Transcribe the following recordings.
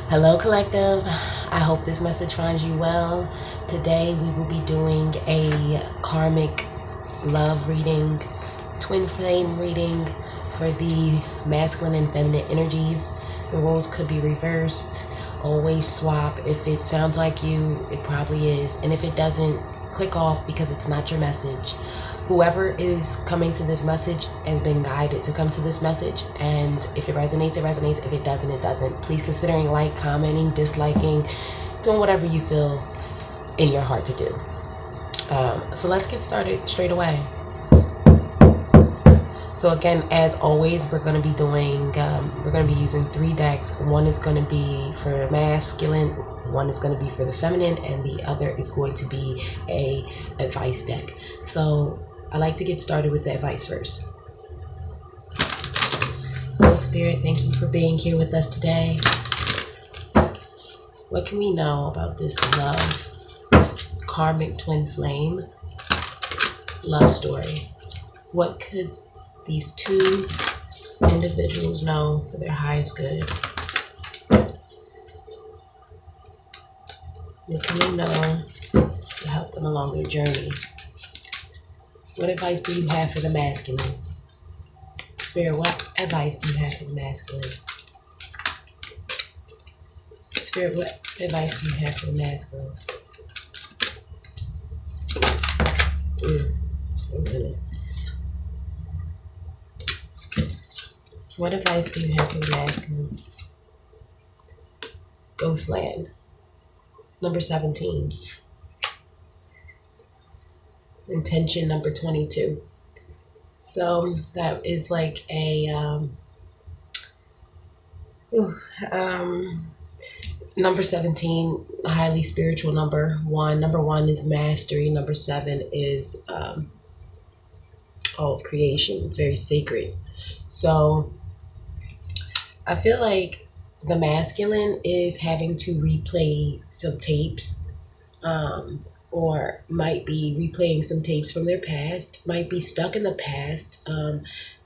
Hello, collective. I hope this message finds you well. Today, we will be doing a karmic love reading, twin flame reading for the masculine and feminine energies. The roles could be reversed. Always swap. If it sounds like you, it probably is. And if it doesn't, click off because it's not your message. Whoever is coming to this message has been guided to come to this message, and if it resonates, it resonates. If it doesn't, it doesn't. Please considering like, commenting, disliking, doing whatever you feel in your heart to do. So let's get started straight away. So again, as always, we're going to be doing, we're going to be using 3 decks. One is going to be for masculine, one is going to be for the feminine, and the other is going to be a advice deck. So I like to get started with the advice first. Holy Spirit, thank you for being here with us today. What can we know about this love, this karmic twin flame love story? What could these 2 individuals know for their highest good? What can we know to help them along their journey? What advice do you have for the masculine? Spirit, what advice do you have for the masculine? Spirit, what advice do you have for the masculine? So good. What advice do you have for the masculine? Ghostland. Number 17. Intention number 22. So that is like a number 17, highly spiritual number 1. Number 1 is mastery. Number 7 is all creation. It's very sacred. So I feel like the masculine is having to replay some tapes, or might be replaying some tapes from their past, might be stuck in the past,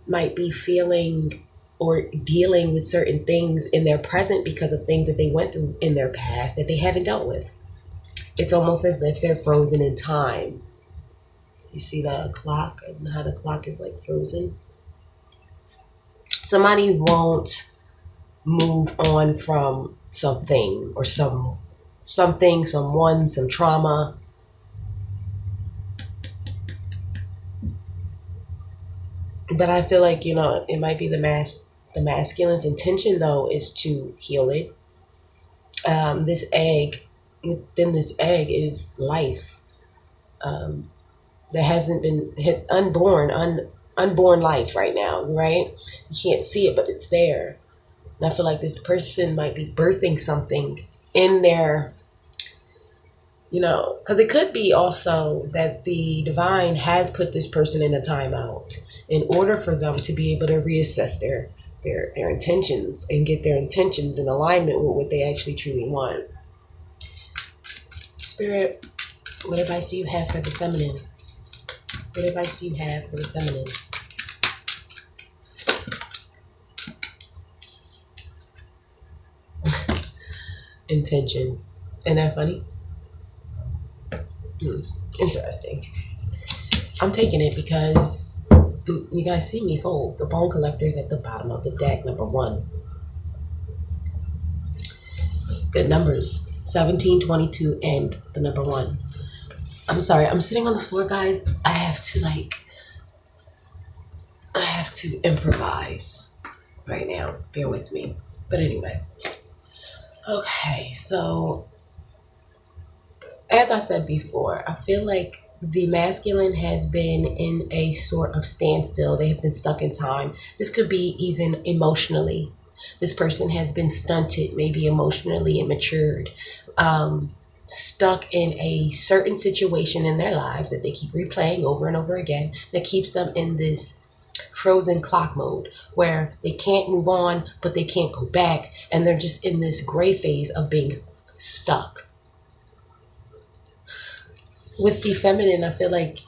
might be feeling or dealing with certain things in their present because of things that they went through in their past that they haven't dealt with. It's almost as if they're frozen in time. You see the clock and how the clock is like frozen? Somebody won't move on from something or something, someone, some trauma. But I feel like, it might be the masculine's intention though is to heal it. This egg, within this egg is life. That hasn't been unborn life right now, right? You can't see it, but it's there. And I feel like this person might be birthing something in their, because it could be also that the divine has put this person in a timeout in order for them to be able to reassess their intentions and get their intentions in alignment with what they actually truly want. Spirit, what advice do you have for the feminine? What advice do you have for the feminine? Intention. Isn't that funny? Interesting. I'm taking it because you guys see me fold. The bone collector is at the bottom of the deck, number 1. Good numbers. 17, 22, and the number 1. I'm sorry, I'm sitting on the floor, guys. I have to improvise right now. Bear with me. But anyway. Okay, so as I said before, I feel like the masculine has been in a sort of standstill. They have been stuck in time. This could be even emotionally. This person has been stunted, maybe emotionally immatured, stuck in a certain situation in their lives that they keep replaying over and over again that keeps them in this frozen clock mode where they can't move on, but they can't go back, and they're just in this gray phase of being stuck. With the feminine, I feel like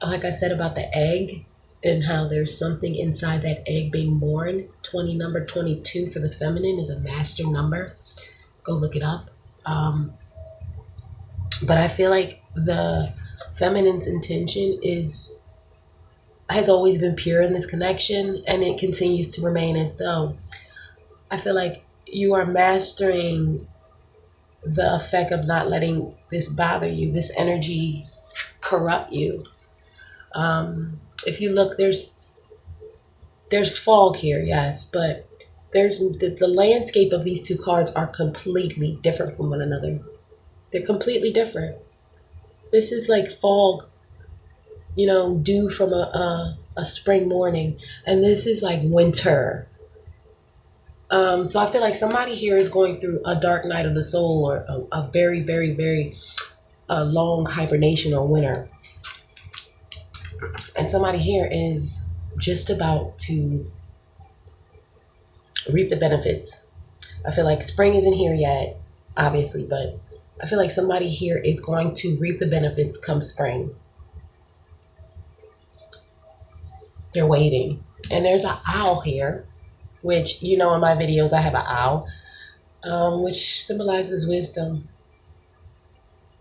I said about the egg and how there's something inside that egg being born, number 22 for the feminine is a master number. Go look it up. But I feel like the feminine's intention has always been pure in this connection, and it continues to remain as though. I feel like you are mastering the effect of not letting this bother you, this energy corrupt you. If you look, there's fog here, yes, but there's the landscape of these two cards are completely different from one another. They're completely different. This is like fog, dew from a spring morning, and this is like winter. So I feel like somebody here is going through a dark night of the soul, or a very, very, very long hibernation or winter. And somebody here is just about to reap the benefits. I feel like spring isn't here yet, obviously, but I feel like somebody here is going to reap the benefits come spring. They're waiting. And there's an owl here, which, in my videos I have an owl, which symbolizes wisdom.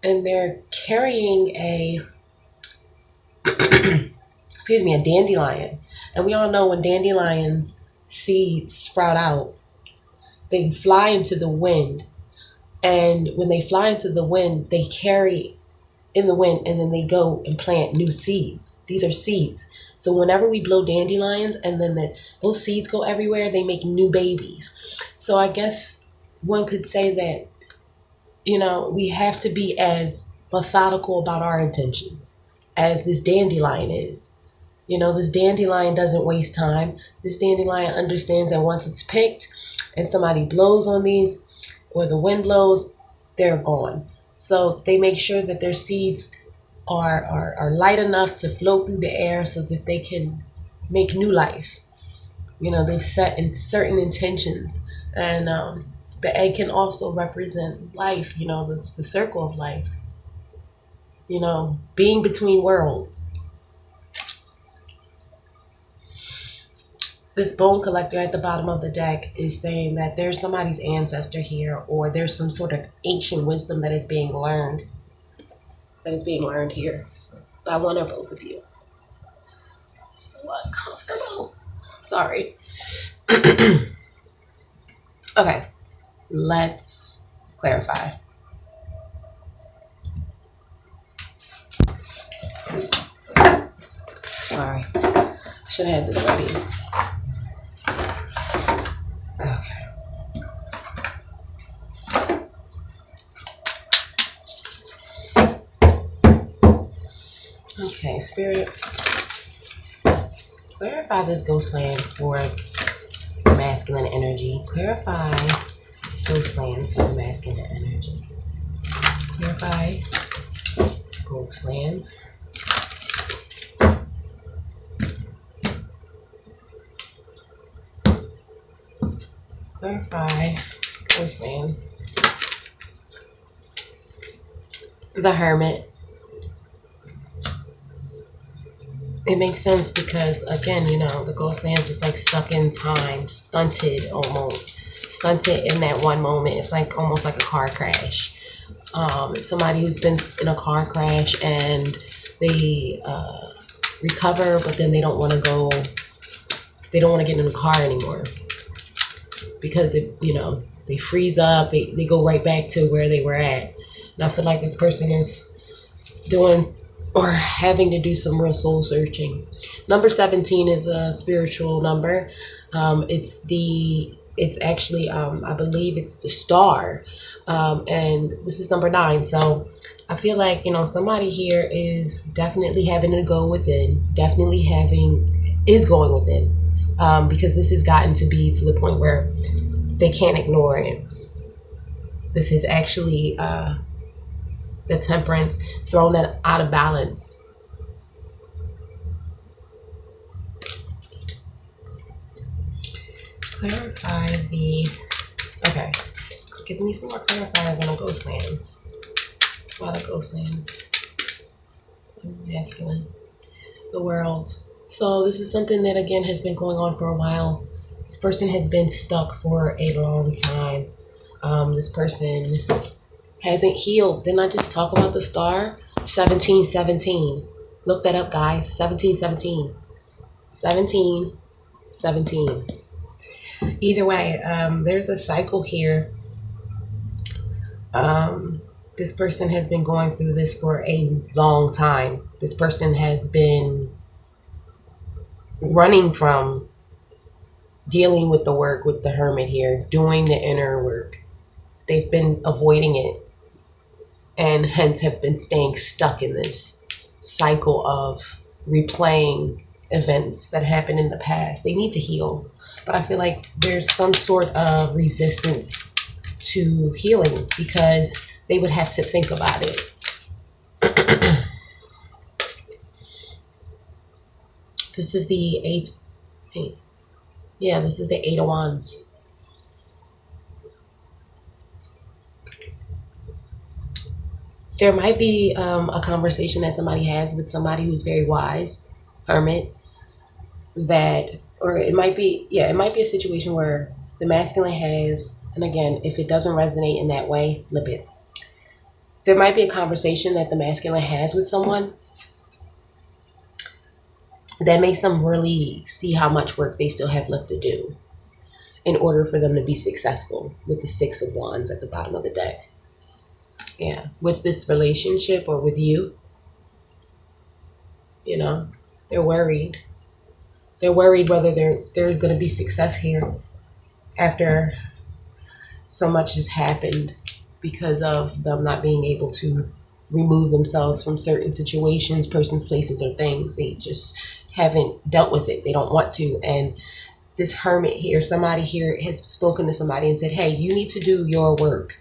And they're carrying a dandelion. And we all know when dandelions seeds sprout out, they fly into the wind. And when they fly into the wind, they carry in the wind, and then they go and plant new seeds. These are seeds. So whenever we blow dandelions and then those seeds go everywhere, they make new babies. So I guess one could say that, we have to be as methodical about our intentions as this dandelion is. This dandelion doesn't waste time. This dandelion understands that once it's picked and somebody blows on these, or the wind blows, they're gone. So they make sure that their seeds are light enough to float through the air so that they can make new life. They've set in certain intentions. And the egg can also represent life, the circle of life. Being between worlds. This bone collector at the bottom of the deck is saying that there's somebody's ancestor here, or there's some sort of ancient wisdom that is being learned. Here by one or both of you. So uncomfortable. Sorry. Okay, let's clarify. Sorry, I should have had this ready. Okay, Spirit, clarify this ghost land for masculine energy. Clarify ghost lands for masculine energy. Clarify ghost lands. Clarify ghost lands. The Hermit. It makes sense because, again, the ghost lands is like stuck in time, stunted almost. Stunted in that one moment. It's like almost like a car crash. It's somebody who's been in a car crash and they recover, but then they don't want to get in the car anymore. Because, they freeze up, they go right back to where they were at. And I feel like this person is doing or having to do some real soul searching. Number 17 is a spiritual number. It's actually, I believe it's the star. And this is number 9. So I feel like, somebody here is definitely having to go within, is going within. Because this has gotten to be to the point where they can't ignore it. This is actually, the Temperance, thrown that out of balance. Clarify okay. Give me some more clarifiers on the ghost lands. A lot of ghost lands. Masculine. The world. So this is something that, again, has been going on for a while. This person has been stuck for a long time. This person hasn't healed. Didn't I just talk about the star? 1717. Look that up, guys. 1717. 1717. Either way, there's a cycle here. This person has been going through this for a long time. This person has been running from dealing with the work with the Hermit here, doing the inner work. They've been avoiding it and hence have been staying stuck in this cycle of replaying events that happened in the past. They need to heal, but I feel like there's some sort of resistance to healing because they would have to think about it. This is the eight. Yeah, this is the Eight of Wands. There might be a conversation that somebody has with somebody who's very wise, Hermit, or it might be a situation where the masculine has, and again, if it doesn't resonate in that way, flip it. There might be a conversation that the masculine has with someone that makes them really see how much work they still have left to do in order for them to be successful with the Six of Wands at the bottom of the deck. Yeah, with this relationship or with you, they're worried. They're worried whether there's going to be success here after so much has happened because of them not being able to remove themselves from certain situations, persons, places, or things. They just haven't dealt with it. They don't want to. And this Hermit here, somebody here has spoken to somebody and said, hey, you need to do your work.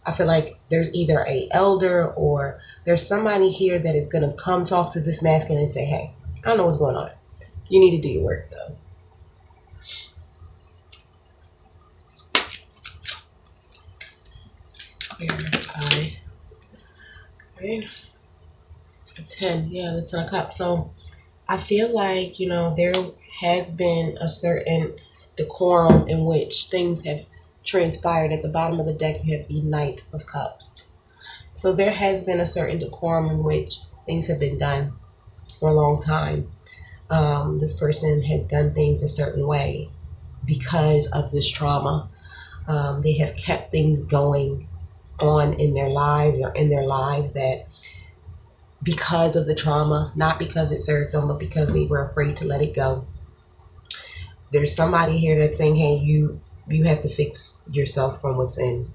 I feel like there's either a elder or there's somebody here that is going to come talk to this masculine and say, hey, I don't know what's going on. You need to do your work, though. Clarify. Okay. The 10. Yeah, the 10 of Cups. So I feel like, there has been a certain decorum in which things have transpired. At the bottom of the deck, you have the Knight of Cups. So there has been a certain decorum in which things have been done for a long time. This person has done things a certain way because of this trauma. They have kept things going on in their lives that because of the trauma, not because it served them, but because they were afraid to let it go. There's somebody here that's saying, hey, you have to fix yourself from within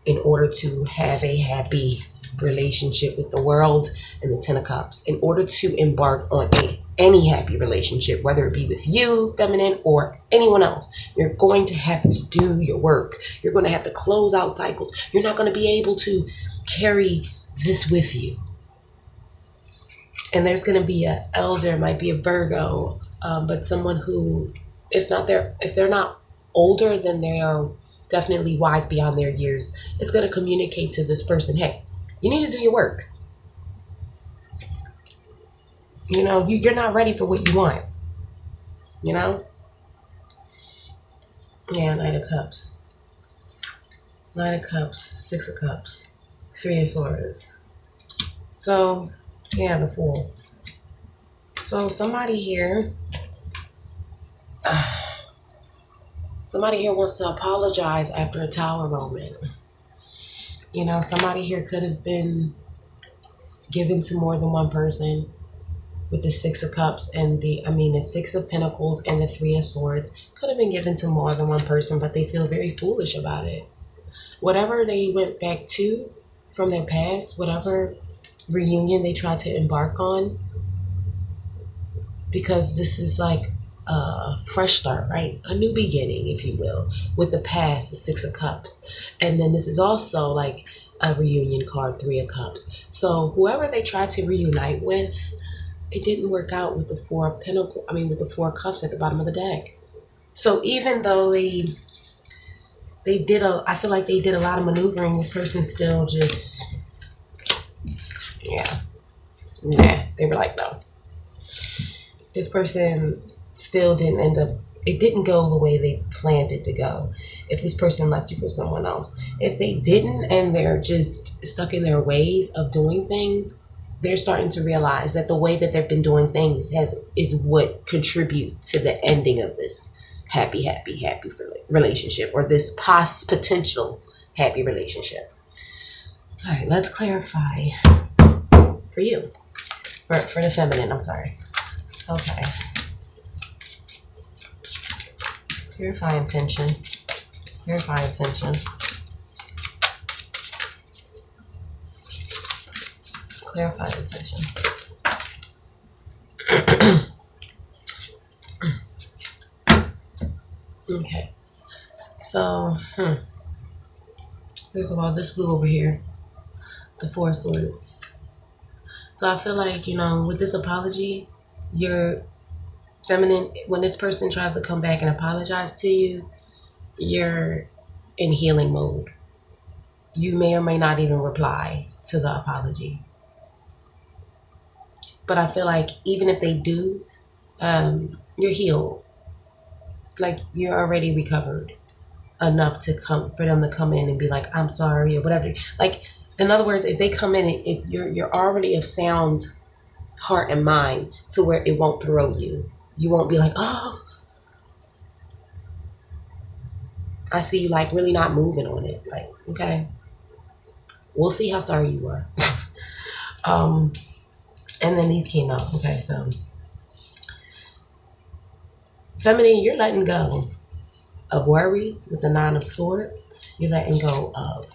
in order to have a happy relationship with the world and the Ten of Cups. In order to embark on any happy relationship, whether it be with you, feminine, or anyone else, you're going to have to do your work. You're going to have to close out cycles. You're not going to be able to carry this with you. And there's going to be an elder, might be a Virgo, but someone who, if they're not older, then they are definitely wise beyond their years. It's going to communicate to this person, hey, you need to do your work. You're not ready for what you want. Yeah, Knight of Cups. Knight of Cups, Six of Cups, Three of Swords. So, yeah, the Fool. So somebody here wants to apologize after a Tower moment. Somebody here could have been given to more than one person with the Six of Cups and the Six of Pentacles and the Three of Swords. Could have been given to more than one person, but they feel very foolish about it. Whatever they went back to from their past, whatever reunion they tried to embark on, because this is like a fresh start, right? A new beginning, if you will, with the past, the Six of Cups. And then this is also like a reunion card, Three of Cups. So whoever they tried to reunite with, it didn't work out with the Four of Pentacles, with the Four of Cups at the bottom of the deck. So even though I feel like they did a lot of maneuvering, this person still just, they were like, no. This person still didn't it didn't go the way they planned it to go. if this person left you for someone else. If they didn't and they're just stuck in their ways of doing things, they're starting to realize that the way that they've been doing things is what contributes to the ending of this happy relationship, or this potential happy relationship. All right, let's clarify for you, for the feminine. I'm sorry. Okay. Clarify intention. Clarify intention. Clarify intention. Okay. So, first of all, this flew over here. The Four of Swords. So I feel like, with this apology, you're feminine. When this person tries to come back and apologize to you, you're in healing mode. You may or may not even reply to the apology. But I feel like even if they do, you're healed. Like, you're already recovered enough for them to come in and be like, I'm sorry, or whatever. Like, in other words, if they come in, you're already of sound heart and mind to where it won't throw you. You won't be like, oh, I see you, like, really not moving on it. Like, okay, we'll see how sorry you are. And then these came out. Okay, so feminine, you're letting go of worry with the Nine of Swords. You're letting go of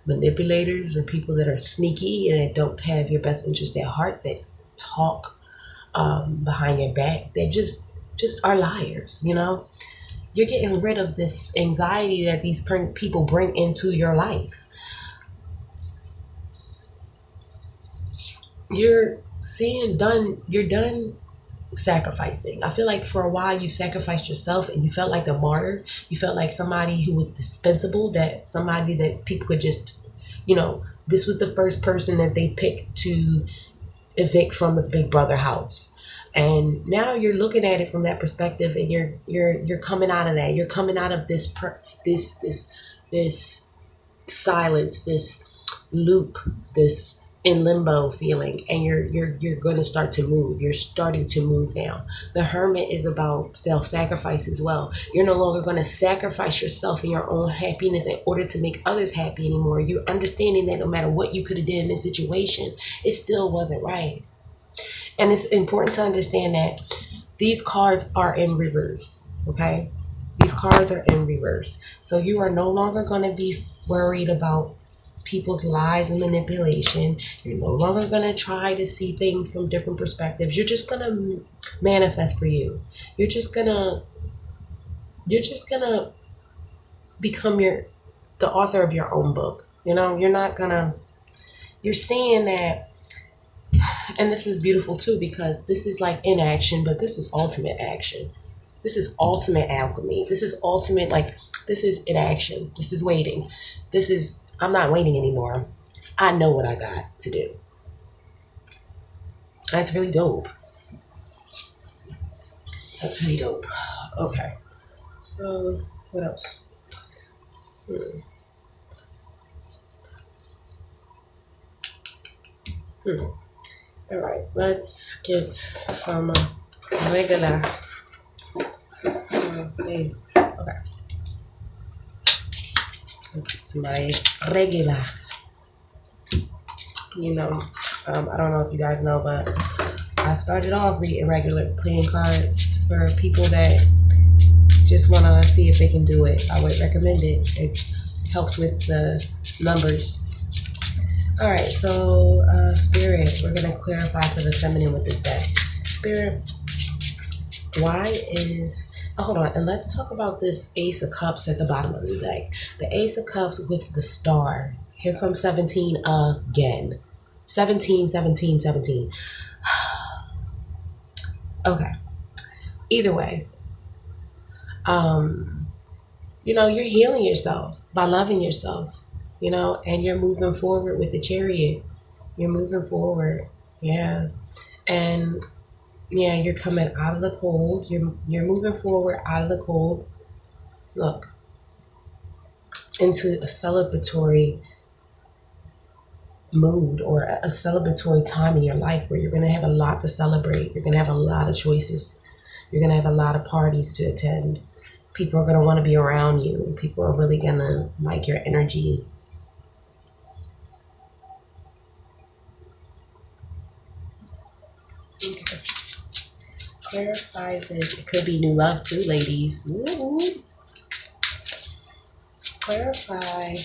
manipulators or people that are sneaky and that don't have your best interest at heart, that talk behind your back, that just are liars. You're getting rid of this anxiety that these people bring into your life. You're done sacrificing. I feel like for a while you sacrificed yourself and you felt like the martyr. You felt like somebody who was dispensable, that somebody that people could just, this was the first person that they picked to evict from the Big Brother house. And now you're looking at it from that perspective, and you're coming out of that. You're coming out of this silence, this loop, this in limbo feeling, and you're going to start to move. You're starting to move now. The Hermit is about self-sacrifice as well. You're no longer going to sacrifice yourself and your own happiness in order to make others happy anymore. You're understanding that no matter what you could have done in this situation, it still wasn't right. And it's important to understand that these cards are in reverse, okay? These cards are in reverse. So you are no longer going to be worried about people's lies and manipulation. You're no longer going to try to see things from different perspectives. You're just going to manifest for you. You're just going to become the author of your own book. You're seeing that. And this is beautiful too, because this is like inaction, but this is ultimate action. This is ultimate alchemy. This is ultimate, this is inaction. This is waiting. I'm not waiting anymore. I know what I got to do. That's really dope. That's really dope. Okay. So, what else? All right, let's get some regular. Okay. Let's get to my regular. I don't know if you guys know, but I started off reading regular playing cards for people that just want to see if they can do it. I would recommend it. It helps with the numbers. All right, so Spirit, we're going to clarify for the feminine with this deck. Spirit, hold on, and let's talk about this Ace of Cups at the bottom of the deck. The Ace of Cups with the star. Here comes 17 again. 17, 17, 17. Okay. Either way, you're healing yourself by loving yourself. And you're moving forward with the Chariot. You're moving forward. Yeah. And yeah, you're coming out of the cold. You're moving forward out of the cold. Look, into a celebratory mood or a celebratory time in your life where you're going to have a lot to celebrate. You're going to have a lot of choices. You're going to have a lot of parties to attend. People are going to want to be around you. People are really going to like your energy. Okay. Clarify this. It could be new love too, ladies. Ooh. Clarify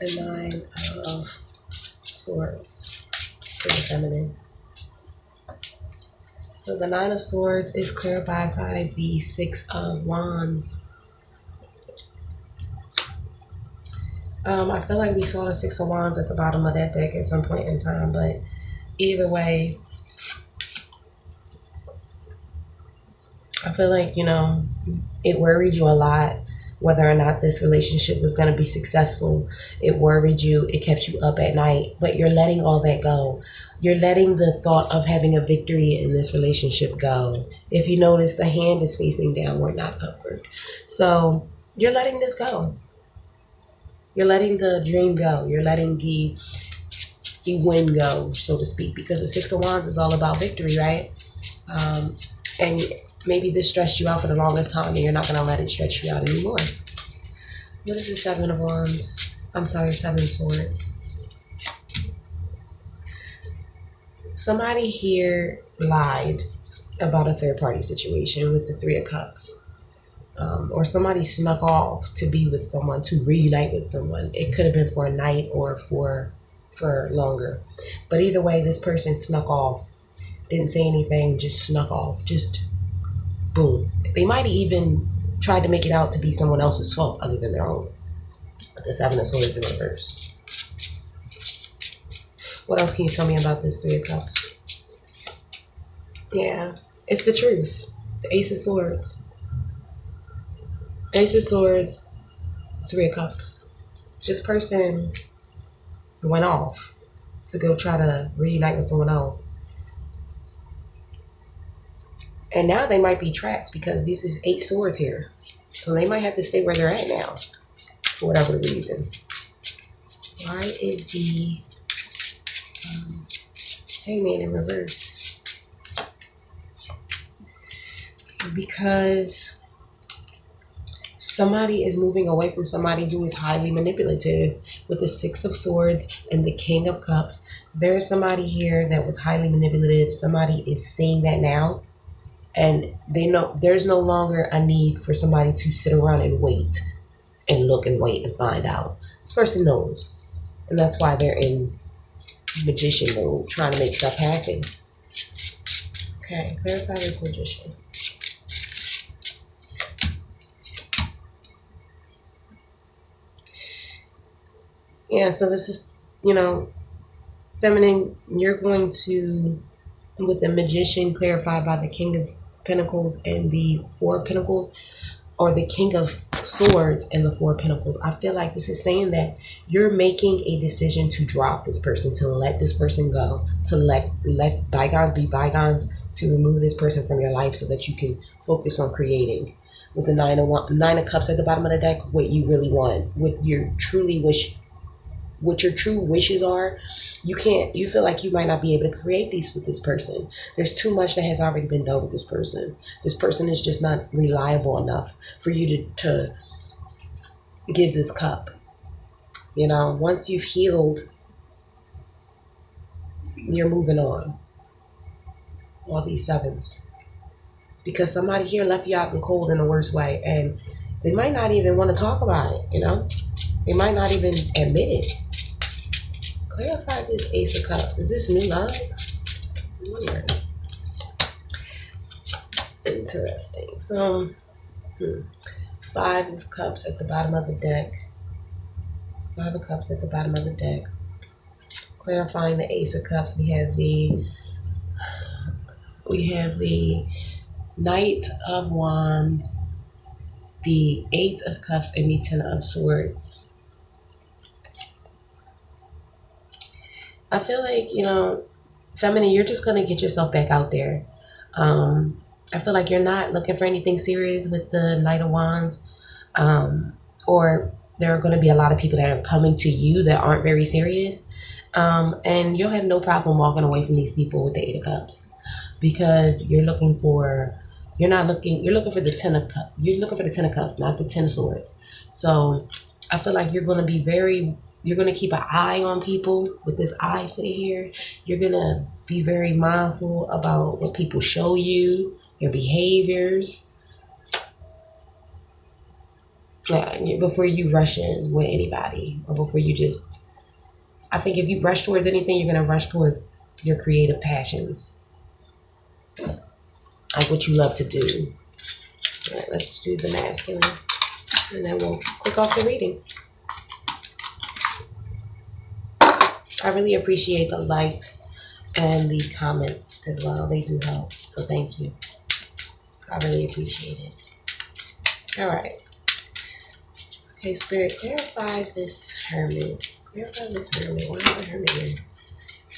the Nine of Swords for the feminine. So the Nine of Swords is clarified by the Six of Wands. I feel like we saw the Six of Wands at the bottom of that deck at some point in time, but either way, I feel like, it worried you a lot whether or not this relationship was going to be successful. It worried you. It kept you up at night, but you're letting all that go. You're letting the thought of having a victory in this relationship go. If you notice, the hand is facing downward, not upward. So you're letting this go. You're letting the dream go. You're letting the win go, so to speak, because the Six of Wands is all about victory, right? And maybe this stressed you out for the longest time, and you're not going to let it stretch you out anymore. What is the Seven of Wands? I'm sorry, Seven of Swords. Somebody here lied about a third-party situation with the Three of Cups. Or somebody snuck off to be with someone, to reunite with someone. It could have been for a night or for longer. But either way, this person snuck off. Didn't say anything, just snuck off. Just boom. They might have even tried to make it out to be someone else's fault other than their own. But the Seven of Swords in reverse. What else can you tell me about this Three of Cups? Yeah, it's the truth. The Ace of Swords. Ace of Swords, Three of Cups. This person went off to go try to reunite with someone else. And now they might be trapped because this is 8 swords here. So they might have to stay where they're at now for whatever reason. Why is the Hangman in reverse? Because somebody is moving away from somebody who is highly manipulative with the Six of Swords and the King of Cups. There's somebody here that was highly manipulative. Somebody is seeing that now. And they know there's no longer a need for somebody to sit around and wait and look and wait and find out. This person knows. And that's why they're in magician mode, trying to make stuff happen. Okay, clarify this Magician. Yeah, so this is, feminine, you're going to, with the Magician clarified by the King of Pentacles and the Four of Pentacles, or the King of Swords and the Four of Pentacles. I feel like this is saying that you're making a decision to drop this person, to let this person go, to let bygones be bygones, to remove this person from your life so that you can focus on creating. With the Nine of Cups at the bottom of the deck, what you really want, what your true wishes are. You feel like you might not be able to create these with this person. There's too much that has already been done with this person. This person is just not reliable enough for you to give this cup. Once you've healed, you're moving on. All these sevens. Because somebody here left you out in cold in the worst way, and they might not even want to talk about it, They might not even admit it. Clarify this Ace of Cups. Is this new love? Weird. Interesting. So, 5 of Cups at the bottom of the deck. 5 of Cups at the bottom of the deck. Clarifying the Ace of Cups, we have the Knight of Wands, the 8 of Cups, and the 10 of Swords. I feel like, feminine, you're just going to get yourself back out there. I feel like you're not looking for anything serious with the Knight of Wands. or there are going to be a lot of people that are coming to you that aren't very serious. And you'll have no problem walking away from these people with the Eight of Cups, because you're looking for, you're looking for the Ten of Cups. You're looking for the Ten of Cups, not the Ten of Swords. So I feel like you're going to be you're going to keep an eye on people with this eye sitting here. You're going to be very mindful about what people show you, your behaviors, before you rush in with anybody, or before you just, I think if you rush towards anything, you're going to rush towards your creative passions, like what you love to do. All right, let's do the masculine, and then we'll click off the reading. I really appreciate the likes and the comments as well. They do help, so thank you. I really appreciate it. All right. Okay, Spirit, clarify this Hermit. Clarify this Hermit. Why is the Hermit here?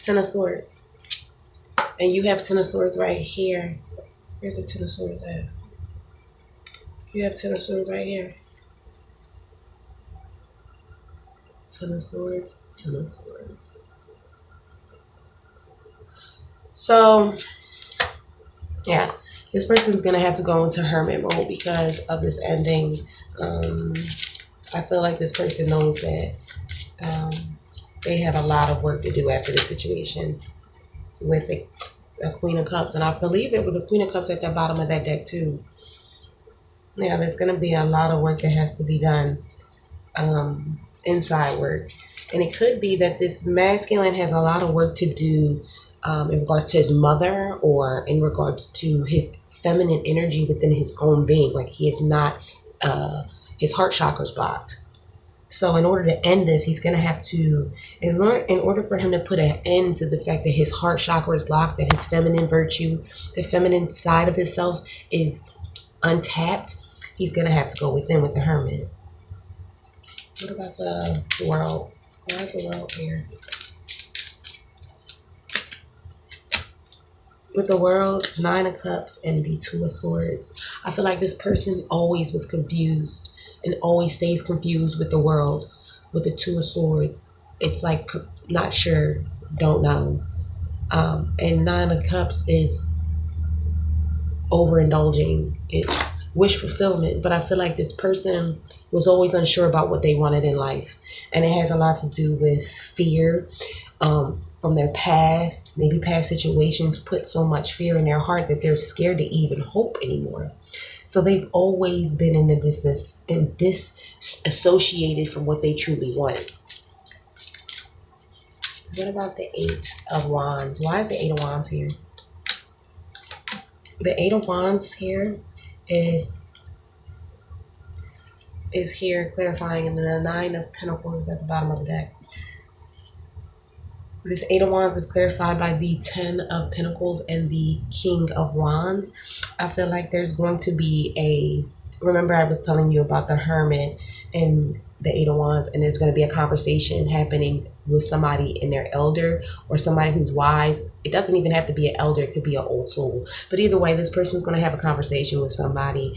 Ten of Swords. And you have Ten of Swords right here. Where's the Ten of Swords at? You have Ten of Swords right here. Ten of Swords. Ten of Swords. So, yeah. This person's going to have to go into Hermit mode because of this ending. I feel like this person knows that they have a lot of work to do after this situation with a Queen of Cups. And I believe it was a Queen of Cups at the bottom of that deck too. Yeah, there's going to be a lot of work that has to be done, inside work. And it could be that this masculine has a lot of work to do in regards to his mother, or in regards to his feminine energy within his own being. Like he is not, his heart chakra's blocked. So in order to end this, he's going to have to, in order for him to put an end to the fact that his heart chakra is blocked, that his feminine virtue, the feminine side of himself is untapped, he's going to have to go within with the Hermit. What about the World? Why is the World here? With the World, Nine of Cups, and the Two of Swords, I feel like this person always was confused and always stays confused with the World. With the Two of Swords, it's like not sure, don't know. And Nine of Cups is overindulging. It's wish fulfillment. But I feel like this person was always unsure about what they wanted in life. And it has a lot to do with fear. From their past, maybe past situations put so much fear in their heart that they're scared to even hope anymore. So they've always been in disassociated from what they truly want. What about the Eight of Wands? Why is the Eight of Wands here? The Eight of Wands here is here clarifying, and then the Nine of Pentacles is at the bottom of the deck. This Eight of Wands is clarified by the Ten of Pentacles and the King of Wands. I feel like there's going to be remember I was telling you about the Hermit and the Eight of Wands, and there's going to be a conversation happening with somebody in their elder, or somebody who's wise. It doesn't even have to be an elder. It could be an old soul. But either way, this person's going to have a conversation with somebody,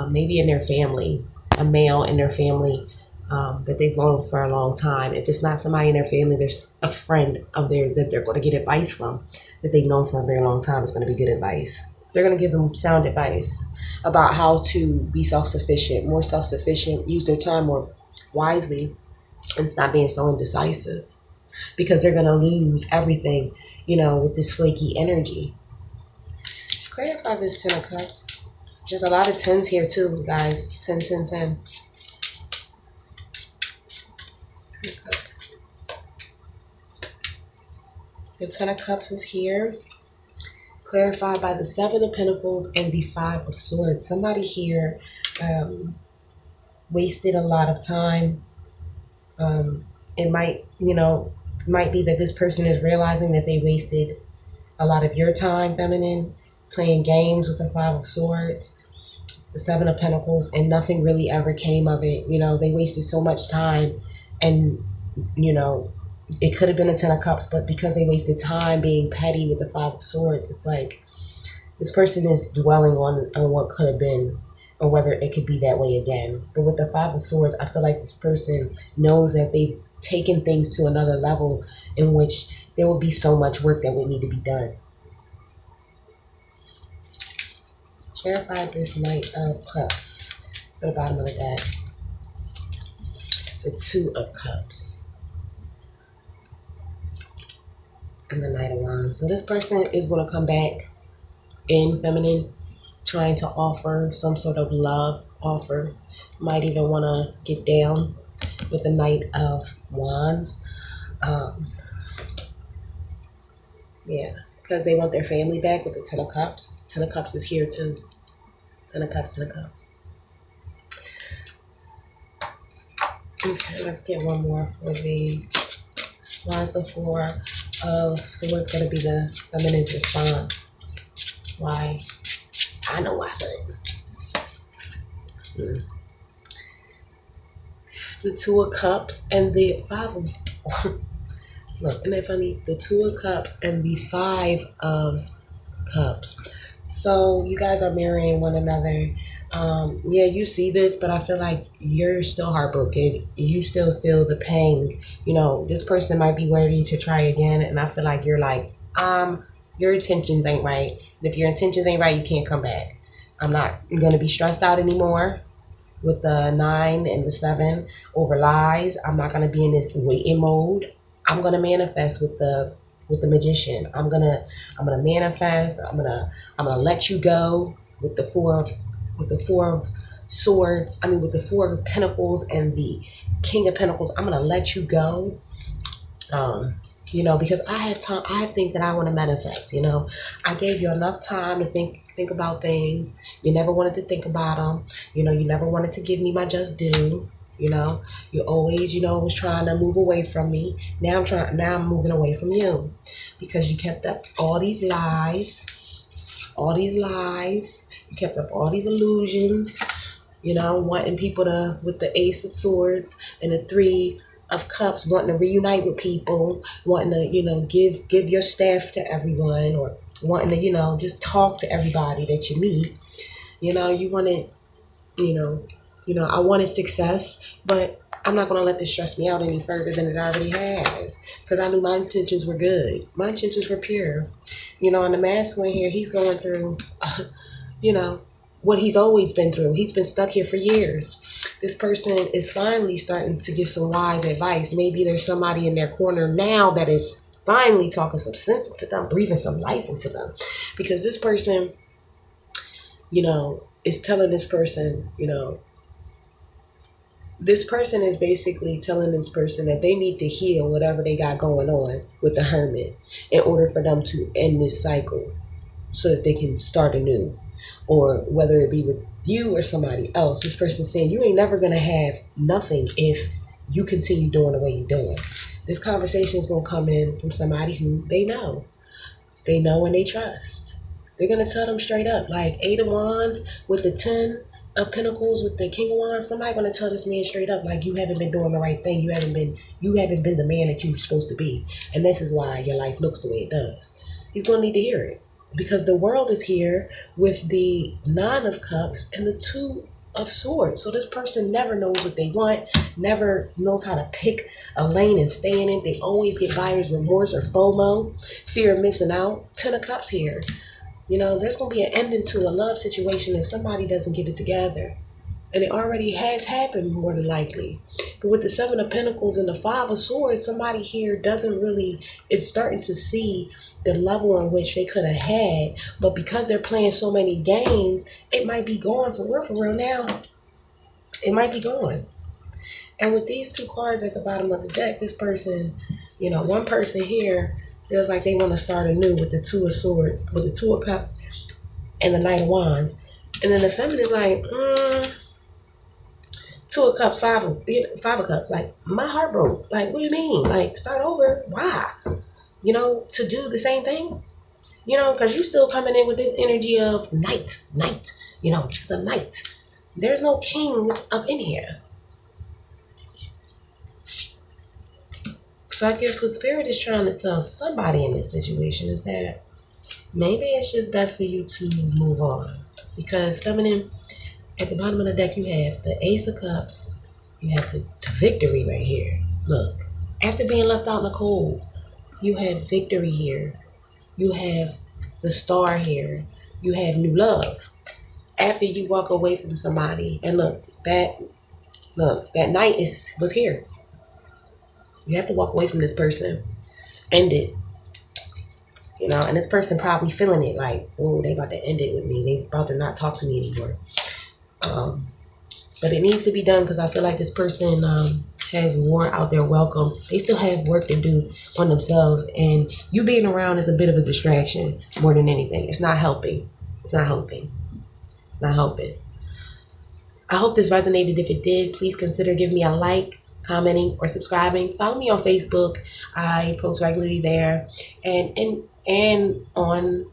maybe in their family, a male in their family, that they've known for a long time. If it's not somebody in their family, there's a friend of theirs that they're going to get advice from, that they've known for a very long time. It's going to be good advice. They're going to give them sound advice about how to be self-sufficient, more self-sufficient, use their time more wisely, and stop being so indecisive, because they're going to lose everything, with this flaky energy. Clarify this Ten of Cups. There's a lot of tens here too, guys. 10, 10, 10. Ten of Cups. The Ten of Cups is here, clarified by the Seven of Pentacles and the Five of Swords. Somebody here wasted a lot of time. It might be that this person is realizing that they wasted a lot of your time, feminine, playing games with the Five of Swords, the Seven of Pentacles, and nothing really ever came of it. They wasted so much time. And, it could have been a Ten of Cups, but because they wasted time being petty with the Five of Swords, it's like this person is dwelling on what could have been. or whether it could be that way again. But with the Five of Swords, I feel like this person knows that they've taken things to another level in which there will be so much work that would need to be done. Clarify this Knight of Cups for the bottom of the deck. The Two of Cups. And the Knight of Wands. So this person is going to come back in feminine, trying to offer some sort of love offer. Might even want to get down with the Knight of Wands. Yeah, because they want their family back with the Ten of Cups. Ten of Cups is here too. Ten of Cups, Ten of Cups. Okay, let's get one more for the Wands. The Four of Swords going to be the feminine's response. Why? I know why, but the Two of Cups and the Five of look, isn't that funny? The Two of Cups and the Five of Cups. So you guys are marrying one another. Yeah, you see this, but I feel like you're still heartbroken. You still feel the pain. You know, this person might be ready to try again, and I feel like you're like, your intentions ain't right. And if your intentions ain't right, you can't come back. I'm not gonna be stressed out anymore with the 9 and the 7 over lies. I'm not gonna be in this waiting mode. I'm gonna manifest with the Magician. I'm gonna manifest. I'm gonna let you go with the Four of Swords. I mean, with the Four of Pentacles and the King of Pentacles. I'm gonna let you go. You know, because I had time. I have things that I want to manifest. You know, I gave you enough time to think about things. You never wanted to think about them. You know, you never wanted to give me my just due. You know, you always, was trying to move away from me. Now I'm moving away from you because you kept up all these lies. You kept up all these illusions, wanting people to, with the Ace of Swords and the Three of Cups, wanting to reunite with people, wanting to, give your staff to everyone, or wanting to, just talk to everybody that you meet. You wanted, I wanted success, but I'm not going to let this stress me out any further than it already has, because I knew my intentions were good. My intentions were pure. And the masculine here, he's going through, what he's always been through. He's been stuck here for years. This person is finally starting to get some wise advice. Maybe there's somebody in their corner now that is finally talking some sense into them, breathing some life into them, because this person, is telling this person, this person is basically telling this person that they need to heal whatever they got going on with the Hermit in order for them to end this cycle so that they can start anew. Or whether it be with you or somebody else, this person's saying you ain't never going to have nothing if you continue doing the way you're doing. This conversation is going to come in from somebody who they know and they trust. They're going to tell them straight up, like Eight of Wands with the 10 of Pentacles with the King of Wands. Somebody going to tell this man straight up, like, you haven't been doing the right thing. You haven't been the man that you're supposed to be. And this is why your life looks the way it does. He's going to need to hear it, because the world is here with the 9 of Cups and the 2 of Swords. So this person never knows what they want, never knows how to pick a lane and stay in it. They always get buyer's remorse or FOMO, fear of missing out. 10 of Cups here. There's going to be an ending to a love situation if somebody doesn't get it together. And it already has happened, more than likely. But with the 7 of Pentacles and the 5 of Swords, somebody here is starting to see the level in which they could have had. But because they're playing so many games, it might be gone for real now. It might be gone. And with these 2 cards at the bottom of the deck, this person, one person here feels like they want to start anew with the 2 of Swords, with the 2 of Cups and the Knight of Wands. And then the feminine is like, 2 of Cups, 5 of Cups. Like, my heart broke. Like, what do you mean? Like, start over? Why? To do the same thing? Because you still coming in with this energy of night. Just a night. There's no kings up in here. So I guess what Spirit is trying to tell somebody in this situation is that maybe it's just best for you to move on. Because feminine, At the bottom of the deck, you have the Ace of Cups. You have the victory right here. Look, after being left out in the cold, you have victory here. You have the Star here. You have new love. After you walk away from somebody, and that night was here. You have to walk away from this person. End it. And this person probably feeling it like, oh, they about to end it with me. They about to not talk to me anymore. But it needs to be done because I feel like this person has worn out their welcome. They still have work to do on themselves. And you being around is a bit of a distraction more than anything. It's not helping. It's not helping. It's not helping. I hope this resonated. If it did, please consider giving me a like, commenting, or subscribing. Follow me on Facebook. I post regularly there. And on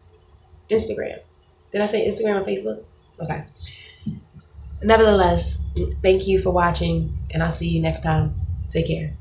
Instagram. Did I say Instagram or Facebook? Okay. Nevertheless, thank you for watching, and I'll see you next time. Take care.